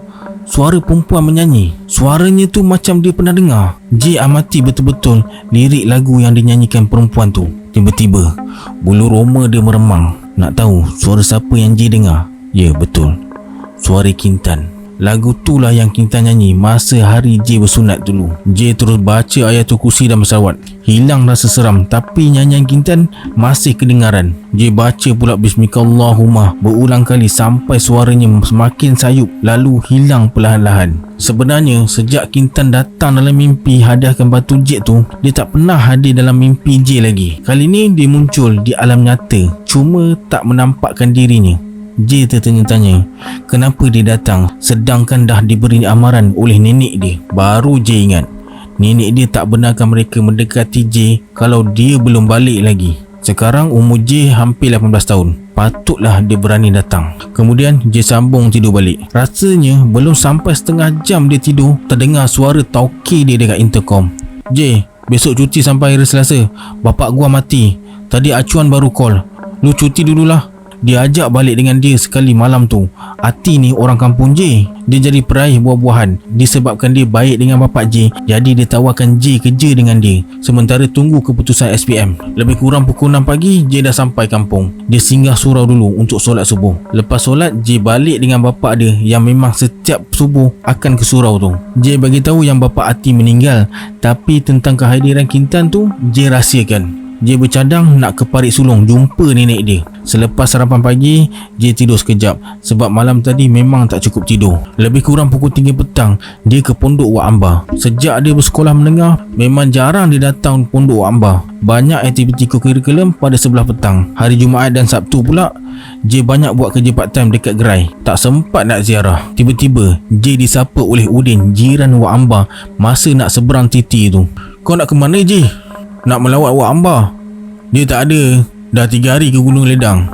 Suara perempuan menyanyi. Suaranya tu macam dia pernah dengar. J amati betul-betul lirik lagu yang dinyanyikan perempuan tu. Tiba-tiba, bulu roma dia meremang. Nak tahu suara siapa yang J dengar? Ya, betul. Suara Kintan. Lagu tu lah yang Kintan nyanyi masa hari J bersunat dulu. J terus baca Ayatul Kursi dan bersalawat. Hilang rasa seram, tapi nyanyian Kintan masih kedengaran. J baca pula Bismillahirrahmanirrahim berulang kali sampai suaranya semakin sayup lalu hilang perlahan-lahan. Sebenarnya sejak Kintan datang dalam mimpi hadiahkan batu jet tu, dia tak pernah hadir dalam mimpi J lagi. Kali ni dia muncul di alam nyata, cuma tak menampakkan dirinya. J tertanya-tanya kenapa dia datang sedangkan dah diberi amaran oleh nenek dia. Baru J ingat nenek dia tak benarkan mereka mendekati J kalau dia belum balik lagi. Sekarang umur J hampir 18 tahun. Patutlah dia berani datang. Kemudian J sambung tidur balik. Rasanya belum sampai setengah jam dia tidur, terdengar suara Tauki dia dekat intercom. "J, besok cuti sampai hari Selasa. Bapak gua mati. Tadi acuan baru call. Lu cuti dululah." Dia ajak balik dengan dia sekali malam tu. Ati ni orang kampung J. Dia jadi peraih buah-buahan. Disebabkan dia baik dengan bapak J, jadi dia tawarkan J kerja dengan dia sementara tunggu keputusan SPM. Lebih kurang pukul 6 pagi, J dah sampai kampung. Dia singgah surau dulu untuk solat subuh. Lepas solat, J balik dengan bapak dia yang memang setiap subuh akan ke surau tu. J bagi tahu yang bapak Ati meninggal, tapi tentang kehadiran Kintan tu J rahsiakan. J bercadang nak ke Parit Sulong jumpa nenek dia. Selepas sarapan pagi, J tidur sekejap sebab malam tadi memang tak cukup tidur. Lebih kurang pukul 3 petang, dia ke pondok Wak Amba. Sejak dia bersekolah menengah, memang jarang dia datang pondok Wak Amba. Banyak aktiviti kurikulum pada sebelah petang. Hari Jumaat dan Sabtu pula, J banyak buat kerja part time dekat gerai. Tak sempat nak ziarah. Tiba-tiba, J disapa oleh Udin, jiran Wak Amba masa nak seberang titi tu. "Kau nak ke mana, J?" "Nak melawat Wak Amba." "Dia tak ada. Dah 3 hari ke Gunung Ledang."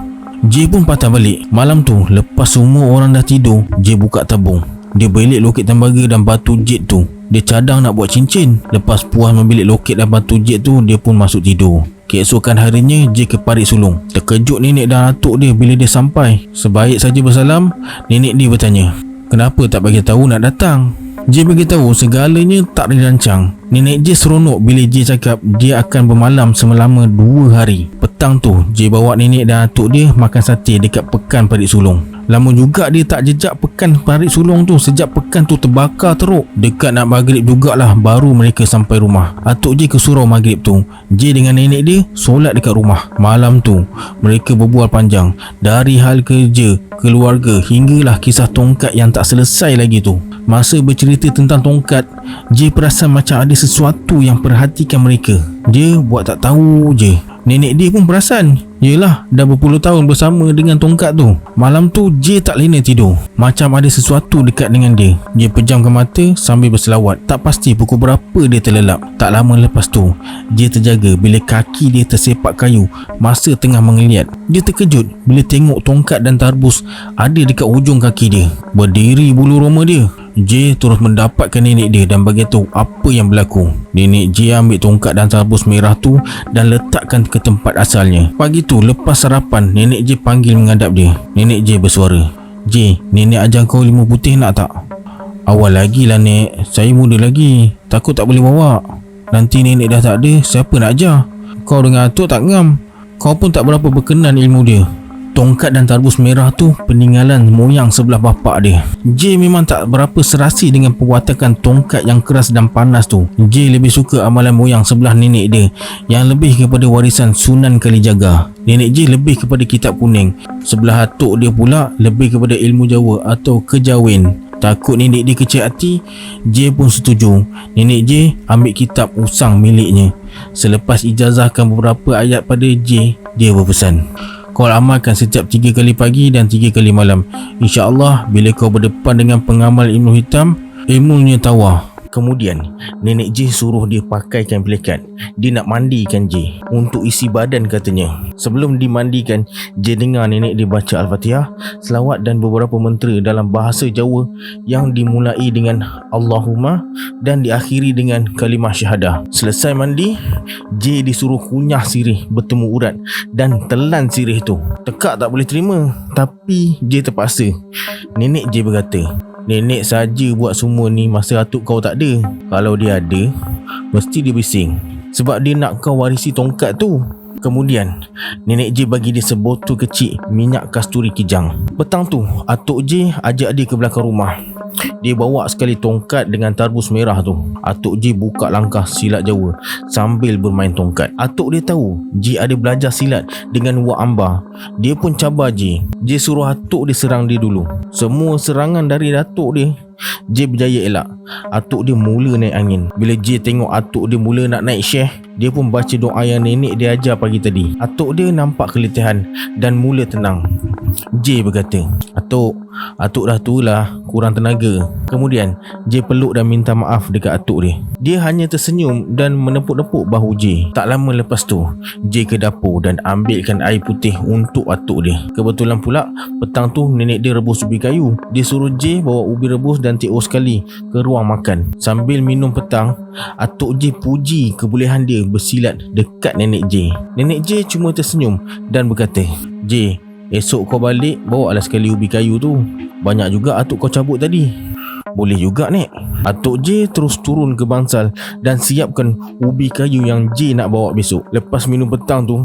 J pun patah balik. Malam tu, lepas semua orang dah tidur, J buka tabung. Dia belik loket tembaga dan batu jet tu Dia cadang nak buat cincin. Lepas puas membilik loket dan batu jet tu, dia pun masuk tidur. Keesokan harinya, J ke parit sulung. Terkejut nenek dan atuk dia bila dia sampai. Sebaik saja bersalam, nenek dia bertanya, "Kenapa tak bagi tahu nak datang?" J beritahu segalanya tak dirancang. Nenek J seronok bila J cakap dia akan bermalam selama 2 hari. Petang tu, J bawa nenek dan atuk dia makan sate dekat pekan parit sulung. Lama juga dia tak jejak pekan parit sulung tu. Sejak pekan tu terbakar teruk. Dekat nak maghrib jugalah baru mereka sampai rumah. Atuk J ke surau maghrib tu. J dengan nenek dia solat dekat rumah. Malam tu mereka berbual panjang, dari hal kerja, keluarga, hinggalah kisah tongkat yang tak selesai lagi tu. Masa bercerita tentang tongkat, J perasan macam ada sesuatu yang perhatikan mereka. Dia buat tak tahu je. Nenek dia pun perasan. Yelah, dah berpuluh tahun bersama dengan tongkat tu. Malam tu J tak lena tidur. Macam ada sesuatu dekat dengan dia. Dia pejamkan mata sambil berselawat. Tak pasti pukul berapa dia terlelap. Tak lama lepas tu, J terjaga bila kaki dia tersepak kayu masa tengah mengeliat. Dia terkejut bila tengok tongkat dan tarbus ada dekat hujung kaki dia. Berdiri bulu roma dia. J terus mendapatkan nenek dia dan beritahu apa yang berlaku. Nenek J ambil tongkat dan tarbus merah tu dan letakkan ke tempat asalnya. Pagi tu lepas sarapan, nenek J panggil menghadap dia. Nenek J bersuara, "J, nenek ajar kau ilmu putih nak tak?" "Awal lagi lah nek, saya muda lagi, takut tak boleh bawa. Nanti nenek dah tak ada, siapa nak ajar? Kau dengan atuk tak ngam. Kau pun tak berapa berkenan ilmu dia." Tongkat dan tarbus merah tu peninggalan moyang sebelah bapak dia. J memang tak berapa serasi dengan perwatakan tongkat yang keras dan panas tu. J lebih suka amalan moyang sebelah nenek dia yang lebih kepada warisan Sunan Kalijaga. Nenek J lebih kepada kitab kuning. Sebelah atuk dia pula lebih kepada ilmu Jawa atau kejawen. Takut nenek dia kecil hati, J pun setuju. Nenek J ambil kitab usang miliknya. Selepas ijazahkan beberapa ayat pada J, dia berpesan, "Kau amalkan setiap 3 kali pagi dan 3 kali malam. InsyaAllah bila kau berdepan dengan pengamal ilmu hitam, ilmunya tawar." Kemudian nenek J suruh dia pakaikan pelikat. Dia nak mandikan J untuk isi badan katanya. Sebelum dimandikan, J dengar nenek dia baca Al-Fatihah, selawat dan beberapa mentera dalam bahasa Jawa yang dimulai dengan Allahumma dan diakhiri dengan kalimah syahadah. Selesai mandi, J disuruh kunyah sirih bertemu urat dan telan sirih tu. Tekak tak boleh terima, tapi J terpaksa. Nenek J berkata, "Nenek saja buat semua ni masa atuk kau tak ada. Kalau dia ada, mesti dia bising. Sebab dia nak kau warisi tongkat tu." Kemudian nenek J bagi dia sebotol kecil minyak kasturi kijang. Petang tu atuk J ajak dia ke belakang rumah. Dia bawa sekali tongkat dengan tarbus merah tu. Atuk J buka langkah silat Jawa sambil bermain tongkat. Atuk dia tahu J ada belajar silat dengan Wak Amba. Dia pun cabar J. J suruh atuk dia serang dia dulu. Semua serangan dari datuk dia, J berjaya elak. Atuk dia mula naik angin. Bila J tengok atuk dia mula nak naik syekh, dia pun baca doa yang nenek dia ajar pagi tadi. Atuk dia nampak keletihan dan mula tenang. J berkata, Atuk dah tualah, kurang tenaga." Kemudian J peluk dan minta maaf dekat atuk dia. Dia hanya tersenyum dan menepuk-nepuk bahu J. Tak lama lepas tu, J ke dapur dan ambilkan air putih untuk atuk dia. Kebetulan pula petang tu nenek dia rebus ubi kayu. Dia suruh J bawa ubi rebus dan TO sekali ke ruang makan. Sambil minum petang, atuk J puji kebolehan dia bersilat dekat nenek J. Nenek J cuma tersenyum dan berkata, "J, esok kau balik bawa lah sekali ubi kayu tu. Banyak juga atuk kau cabut tadi." "Boleh juga nek." Atuk J terus turun ke bangsal dan siapkan ubi kayu yang J nak bawa besok. Lepas minum petang tu,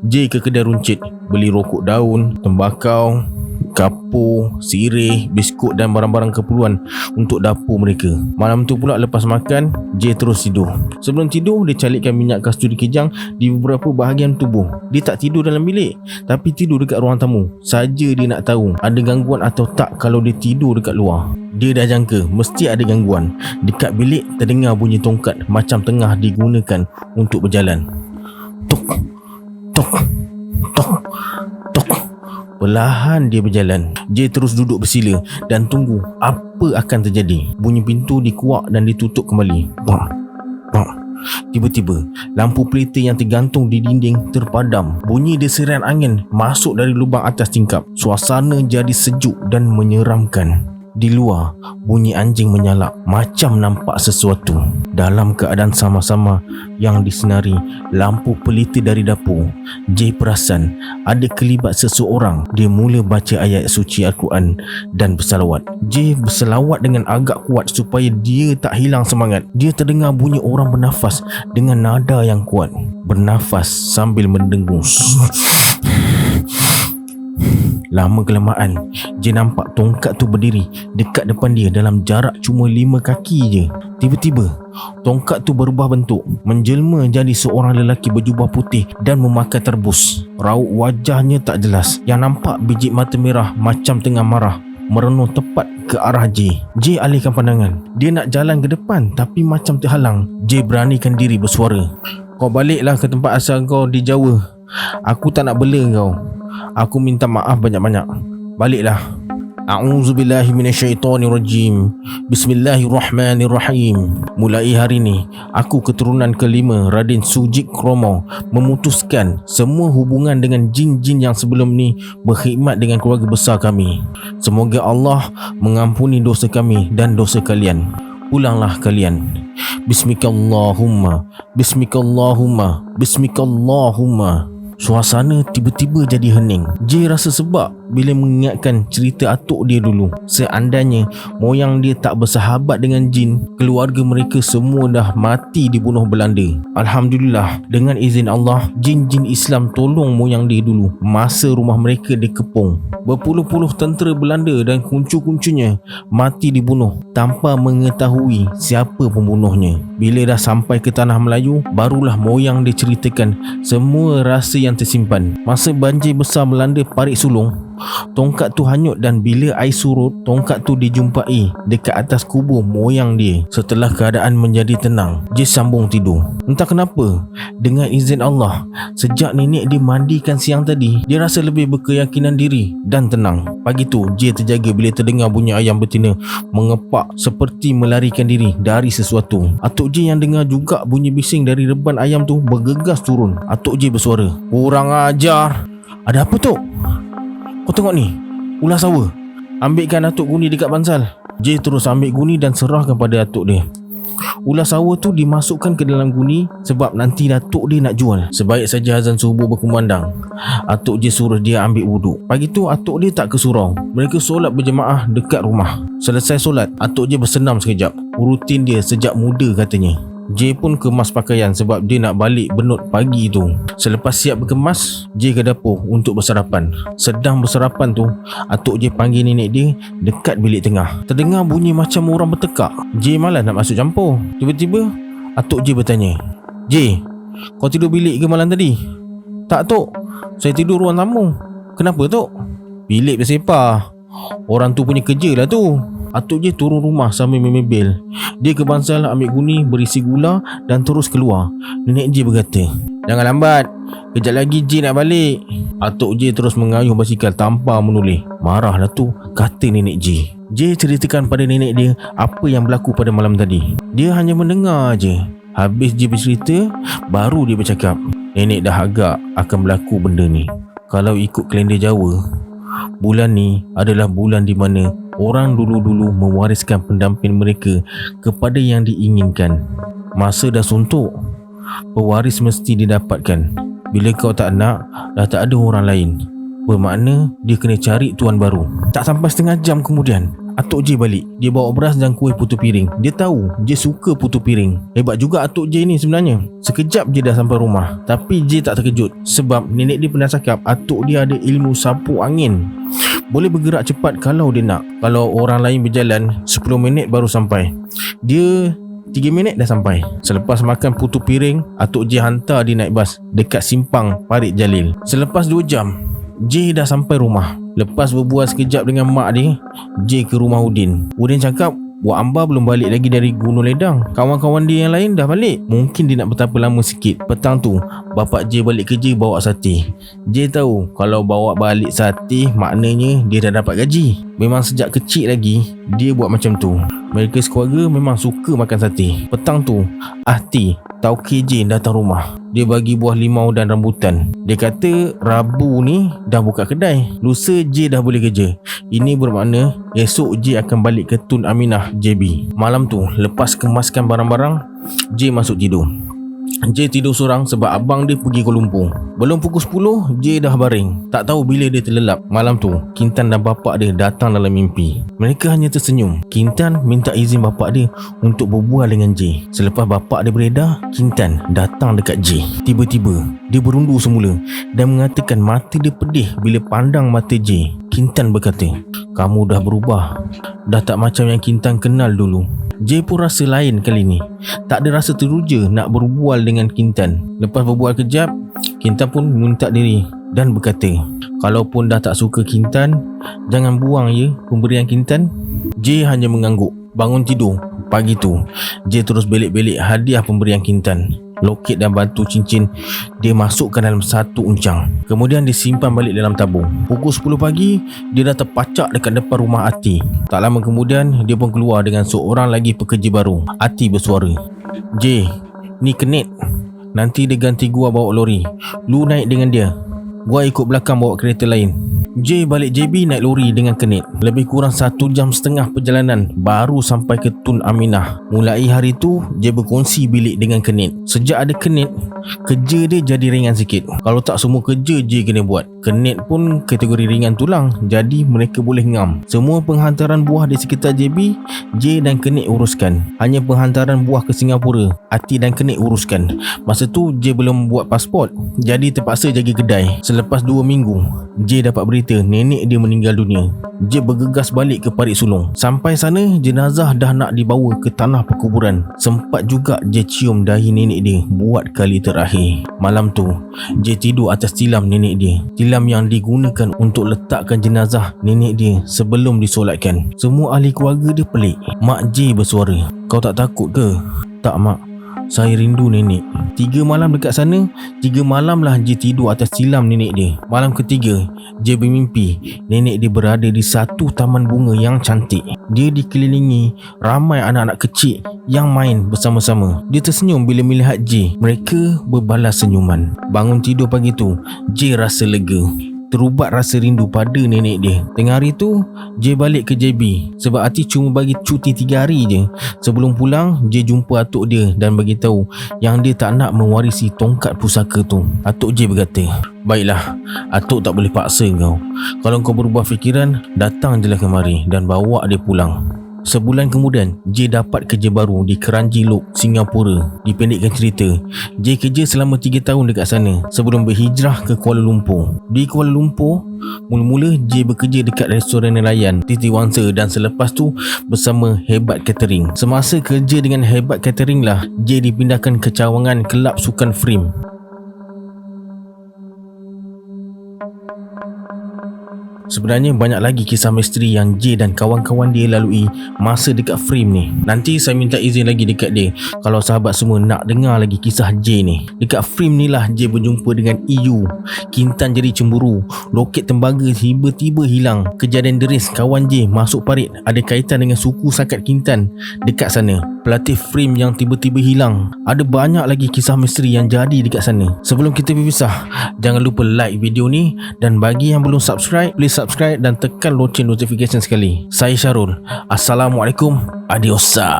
J ke kedai runcit beli rokok daun, tembakau, kapur, sirih, biskut dan barang-barang keperluan untuk dapur mereka. Malam tu pula lepas makan, J terus tidur. Sebelum tidur, dia calikkan minyak kasturi kijang di beberapa bahagian tubuh. Dia tak tidur dalam bilik, tapi tidur dekat ruang tamu. Saja dia nak tahu ada gangguan atau tak kalau dia tidur dekat luar. Dia dah jangka mesti ada gangguan. Dekat bilik terdengar bunyi tongkat macam tengah digunakan untuk berjalan. Tok, tok, tok, tok. Perlahan dia berjalan. J terus duduk bersila dan tunggu apa akan terjadi. Bunyi pintu dikuak dan ditutup kembali. Bang, bang. Tiba-tiba lampu pelita yang tergantung di dinding terpadam. Bunyi deserian angin masuk dari lubang atas tingkap. Suasana jadi sejuk dan menyeramkan. Di luar, bunyi anjing menyalak macam nampak sesuatu. Dalam keadaan sama-sama yang disinari lampu pelita dari dapur, Jay perasan ada kelibat seseorang. Dia mula baca ayat suci Al-Quran dan bersalawat. Jay berselawat dengan agak kuat supaya dia tak hilang semangat. Dia terdengar bunyi orang bernafas dengan nada yang kuat. Bernafas sambil mendengus. Lama kelamaan, Jay nampak tongkat tu berdiri dekat depan dia dalam jarak cuma 5 kaki je. Tiba-tiba, tongkat tu berubah bentuk, menjelma jadi seorang lelaki berjubah putih dan memakai terbus. Raut wajahnya tak jelas. Yang nampak biji mata merah macam tengah marah merenung tepat ke arah Jay. Jay alihkan pandangan. Dia nak jalan ke depan tapi macam terhalang. Jay beranikan diri bersuara. Kau baliklah ke tempat asal kau di Jawa. Aku tak nak bela kau. Aku minta maaf banyak-banyak. Baliklah. A'udzubillahi minasyaitonirrajim. Bismillahirrahmanirrahim. Mulai hari ini, aku keturunan kelima Raden Sujik Kromo memutuskan semua hubungan dengan jin-jin yang sebelum ni berkhidmat dengan keluarga besar kami. Semoga Allah mengampuni dosa kami dan dosa kalian. Pulanglah kalian. Bismikallahumma. Bismikallahumma. Bismikallahumma. Suasana tiba-tiba jadi hening. Jay rasa sebab bila mengingatkan cerita atuk dia dulu. Seandainya moyang dia tak bersahabat dengan jin, keluarga mereka semua dah mati dibunuh Belanda. Alhamdulillah, dengan izin Allah, jin-jin Islam tolong moyang dia dulu masa rumah mereka dikepung. Berpuluh-puluh tentera Belanda dan kuncu-kuncunya mati dibunuh tanpa mengetahui siapa pembunuhnya. Bila dah sampai ke tanah Melayu, barulah moyang dia ceritakan semua rahsia yang tersimpan. Masa banjir besar melanda Parit Sulong, tongkat tu hanyut dan bila air surut, tongkat tu dijumpai dekat atas kubur moyang dia. Setelah keadaan menjadi tenang, Jay sambung tidur. Entah kenapa, dengan izin Allah, sejak nenek dia mandikan siang tadi, dia rasa lebih berkeyakinan diri dan tenang. Pagi tu, Jay terjaga bila terdengar bunyi ayam betina mengepak seperti melarikan diri dari sesuatu. Atuk Jay yang dengar juga bunyi bising dari reban ayam tu bergegas turun. Atuk Jay bersuara, "Kurang ajar." "Ada apa tu? Kau tengok ni, ular sawa. Ambilkan atuk guni dekat bansal." Jay terus ambil guni dan serahkan pada atuk dia. Ular sawa tu dimasukkan ke dalam guni sebab nanti datuk dia nak jual. Sebaik saja azan subuh berkumandang, atuk Jay suruh dia ambil wuduk. Pagi tu atuk dia tak ke surau. Mereka solat berjemaah dekat rumah. Selesai solat, atuk Jay bersenam sekejap. Rutin dia sejak muda katanya. Jay pun kemas pakaian sebab dia nak balik benut pagi tu. Selepas siap berkemas, Jay ke dapur untuk bersarapan. Sedang bersarapan tu, atuk Jay panggil nenek dia dekat bilik tengah. Terdengar bunyi macam orang bertekak. Jay malas nak masuk campur. Tiba-tiba atuk Jay bertanya, "Jay, kau tidur bilik ke malam tadi?" "Tak, Tok. Saya tidur ruang tamu." "Kenapa, Tok?" "Bilik bersepah. Orang tu punya kerja lah tu." Atuk Jay turun rumah sambil memebel. Dia ke bansal ambil guni berisi gula dan terus keluar. Nenek Jay berkata, "Jangan lambat. Kejap lagi Jay nak balik." Atuk Jay terus mengayuh basikal tanpa menoleh. "Marahlah tu," kata nenek Jay. Jay ceritakan pada nenek dia apa yang berlaku pada malam tadi. Dia hanya mendengar je. Habis Jay bercerita, baru dia bercakap, "Nenek dah agak akan berlaku benda ni. Kalau ikut kalender Jawa, bulan ni adalah bulan di mana orang dulu-dulu mewariskan pendamping mereka kepada yang diinginkan. Masa dah suntuk, pewaris mesti didapatkan. Bila kau tak nak, dah tak ada orang lain. Bermakna dia kena cari tuan baru." Tak sampai setengah jam kemudian, atuk Jay balik. Dia bawa beras dan kuih putu piring. Dia tahu Jay suka putu piring. Hebat juga atuk Jay ni sebenarnya. Sekejap je dah sampai rumah. Tapi Jay tak terkejut sebab nenek dia pernah cakap atuk dia ada ilmu sapu angin. Boleh bergerak cepat kalau dia nak. Kalau orang lain berjalan 10 minit baru sampai, dia 3 minit dah sampai. Selepas makan putu piring, atuk Jay hantar dia naik bas dekat simpang Parit Jalil. Selepas 2 jam, Jay dah sampai rumah. Lepas berbual sekejap dengan mak dia, Jay ke rumah Udin. Udin cakap Wak Amba belum balik lagi dari Gunung Ledang. Kawan-kawan dia yang lain dah balik. Mungkin dia nak bertapa lama sikit. Petang tu, bapak Jay balik kerja bawa sate. Jay tahu kalau bawa balik sate maknanya dia dah dapat gaji. Memang sejak kecil lagi dia buat macam tu. Mereka sekeluarga memang suka makan sate. Petang tu Ahti tauke J datang rumah. Dia bagi buah limau dan rambutan. Dia kata Rabu ni dah buka kedai, lusa J dah boleh kerja. Ini bermakna esok J akan balik ke Tun Aminah JB. Malam tu lepas kemaskan barang-barang, J masuk tidur. J tidur seorang sebab abang dia pergi Kuala Lumpur. Belum pukul 10 J dah baring. Tak tahu bila dia terlelap. Malam tu Kintan dan bapak dia datang dalam mimpi. Mereka hanya tersenyum. Kintan minta izin bapak dia untuk berbual dengan J. Selepas bapak dia beredar, Kintan datang dekat J. Tiba-tiba dia berundur semula dan mengatakan mata dia pedih bila pandang mata J. Kintan berkata, "Kamu dah berubah. Dah tak macam yang Kintan kenal dulu." J pun rasa lain kali ni. Tak ada rasa teruja nak berbual dengan Kintan. Lepas berbual kejap, Kintan pun minta diri dan berkata, "Kalaupun dah tak suka Kintan, jangan buang ya pemberian Kintan." J hanya mengangguk. Bangun tidur pagi tu, J terus belik-belik hadiah pemberian Kintan. Loket dan batu cincin dia masukkan dalam satu uncang. Kemudian disimpan balik dalam tabung. Pukul 10 pagi, dia dah terpacak dekat depan rumah Ati. Tak lama kemudian, dia pun keluar dengan seorang lagi pekerja baru. Ati bersuara, "J, ni Kenit. Nanti dia ganti gua bawa lori. Lu naik dengan dia. Gua ikut belakang bawa kereta lain." J balik JB naik lori dengan Kenit. Lebih kurang 1 jam setengah perjalanan baru sampai ke Tun Aminah. Mulai hari tu J berkongsi bilik dengan Kenit. Sejak ada Kenit, kerja dia jadi ringan sikit. Kalau tak semua kerja J kena buat. Kenit pun kategori ringan tulang, jadi mereka boleh ngam. Semua penghantaran buah di sekitar JB, J dan Kenit uruskan. Hanya penghantaran buah ke Singapura, Ati dan Kenit uruskan. Masa tu J belum buat pasport, jadi terpaksa jaga kedai. Selepas 2 minggu, J dapat berita nenek dia meninggal dunia. J bergegas balik ke Parit Sulong. Sampai sana, jenazah dah nak dibawa ke tanah perkuburan. Sempat juga J cium dahi nenek dia buat kali terakhir. Malam tu J tidur atas tilam nenek dia. Tilam yang digunakan untuk letakkan jenazah nenek dia sebelum disolatkan. Semua ahli keluarga dia pelik. Mak J bersuara, "Kau tak takut ke?" "Tak mak, saya rindu nenek." 3 malam dekat sana, 3 malam lah J tidur atas tilam nenek dia. Malam ketiga, J bermimpi nenek dia berada di satu taman bunga yang cantik. Dia dikelilingi ramai anak-anak kecil yang main bersama-sama. Dia tersenyum bila melihat J. Mereka berbalas senyuman. Bangun tidur pagi tu, J rasa lega. Terubat rasa rindu pada nenek dia. Tengah hari tu, J balik ke JB sebab Ati cuma bagi cuti 3 hari je. Sebelum pulang, J jumpa atuk dia dan bagi tahu yang dia tak nak mewarisi tongkat pusaka tu. Atuk J berkata, "Baiklah, atuk tak boleh paksa kau. Kalau kau berubah fikiran, datang je lah kemari dan bawa dia pulang." Sebulan kemudian, J dapat kerja baru di Kranji Lok, Singapura. Dipendekkan cerita, J kerja selama 3 tahun dekat sana sebelum berhijrah ke Kuala Lumpur. Di Kuala Lumpur, mula-mula J bekerja dekat restoran nelayan Titi Wangsa dan selepas tu bersama Hebat Catering. Semasa kerja dengan Hebat Catering lah, J dipindahkan ke cawangan Kelab Sukan Frame. Sebenarnya banyak lagi kisah misteri yang J dan kawan-kawan dia lalui masa dekat Frame ni. Nanti saya minta izin lagi dekat dia kalau sahabat semua nak dengar lagi kisah J ni. Dekat Frame ni lah J berjumpa dengan EU. Kintan jadi cemburu. Loket tembaga tiba-tiba hilang. Kejadian deris kawan J masuk parit ada kaitan dengan suku Sakat Kintan dekat sana. Pelatih Frame yang tiba-tiba hilang. Ada banyak lagi kisah misteri yang jadi dekat sana. Sebelum kita berpisah, jangan lupa like video ni dan bagi yang belum subscribe, please subscribe dan tekan loceng notification sekali. Saya Syarul. Assalamualaikum. Adiosa.